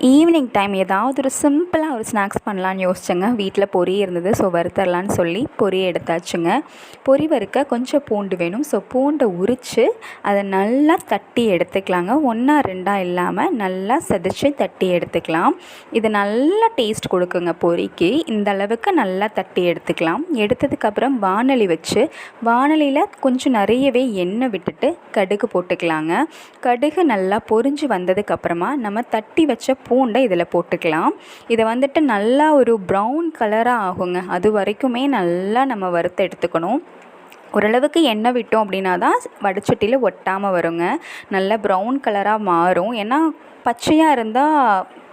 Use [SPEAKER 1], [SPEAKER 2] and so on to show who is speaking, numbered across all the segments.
[SPEAKER 1] Evening time ஏதாவது ஒரு சிம்பிளாக ஒரு ஸ்நாக்ஸ் பண்ணலான்னு யோசிச்சேங்க. வீட்டில் பொரி இருந்தது. ஸோ வறுத்தரலான்னு சொல்லி பொரி எடுத்தாச்சுங்க. பொரி வறுக்க கொஞ்சம் பூண்டு வேணும். ஸோ பூண்டை உரித்து அதை நல்லா தட்டி எடுத்துக்கலாங்க. 1 2 இல்லாமல் நல்லா சதைச்சி தட்டி எடுத்துக்கலாம். இது நல்லா டேஸ்ட் கொடுக்குங்க பொரிக்கு. இந்த அளவுக்கு நல்லா தட்டி எடுத்துக்கலாம். எடுத்ததுக்கப்புறம் வானொலி வச்சு வானொலியில் கொஞ்சம் நிறையவே எண்ணெய் விட்டுட்டு கடுகு போட்டுக்கலாங்க. கடுகு நல்லா பொரிஞ்சு வந்ததுக்கப்புறமா நம்ம தட்டி வச்ச பூண்டை இதில் போட்டுக்கலாம். இதை வந்துட்டு நல்லா ஒரு ப்ரௌன் கலராக ஆகுங்க. அது வரைக்குமே நல்லா நம்ம வறுத்து எடுத்துக்கணும். ஓரளவுக்கு எண்ணெய் விட்டோம் அப்படின்னா தான் வடைச்சட்டியில் ஒட்டாமல் வருங்க. நல்லா ப்ரௌன் கலராக மாறும். ஏன்னா பச்சையாக இருந்தால்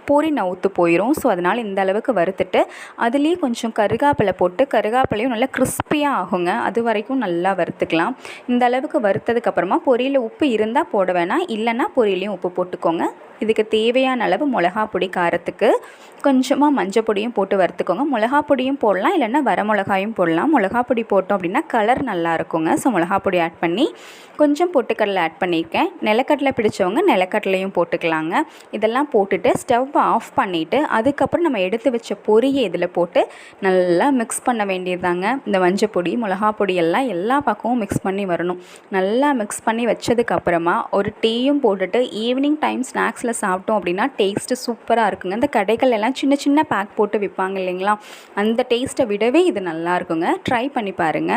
[SPEAKER 1] பொரி நவுத்து போயிடும். ஸோ அதனால் இந்த அளவுக்கு வறுத்துட்டு அதுலேயே கொஞ்சம் கருகாப்பிலை போட்டு கருகாப்பிலையும் நல்லா கிறிஸ்பியாக ஆகுங்க. அது வரைக்கும் நல்லா வறுத்துக்கலாம். இந்த அளவுக்கு வறுத்ததுக்கப்புறமா பொரியில் உப்பு இருந்தால் போட வேணாம், இல்லைன்னா பொரியிலையும் உப்பு போட்டுக்கோங்க. இதுக்கு தேவையான அளவு மிளகா பொடி, காரத்துக்கு கொஞ்சமாக மஞ்சள் பொடியும் போட்டு வறுத்துக்கோங்க. மிளகா பொடியும் போடலாம், இல்லைன்னா வர மிளகாயும் போடலாம். மிளகா பொடி போட்டோம் அப்படின்னா கலர் நல்லா இருக்குங்க. ஸோ மிளகா பொடி ஆட் பண்ணி கொஞ்சம் பொட்டுக்கடலை ஆட் பண்ணியிருக்கேன். நிலக்கடலை பிடிச்சவங்க நிலக்கடலையும் போட்டுக்கலாங்க. இதெல்லாம் போட்டுட்டு ஸ்டவ் ஆஃப் பண்ணிவிட்டு அதுக்கப்புறம் நம்ம எடுத்து வச்ச பொரியை இதில் போட்டு நல்லா மிக்ஸ் பண்ண வேண்டியதுதாங்க. இந்த மஞ்சள் பொடி, மிளகா பொடி எல்லாம் எல்லா பக்கமும் மிக்ஸ் பண்ணி வரணும். நல்லா மிக்ஸ் பண்ணி வச்சதுக்கப்புறமா ஒரு டீயும் போட்டுட்டு ஈவினிங் டைம் ஸ்நாக்ஸ் சாப்பிட்டோம் அப்படின்னா டேஸ்ட்டு சூப்பராக இருக்குங்க. இந்த கடைகள் எல்லாம் சின்ன சின்ன பேக் போட்டு விற்பாங்க இல்லைங்களா, அந்த டேஸ்ட்டை விடவே இது நல்லா இருக்குங்க. ட்ரை பண்ணி பாருங்கள்.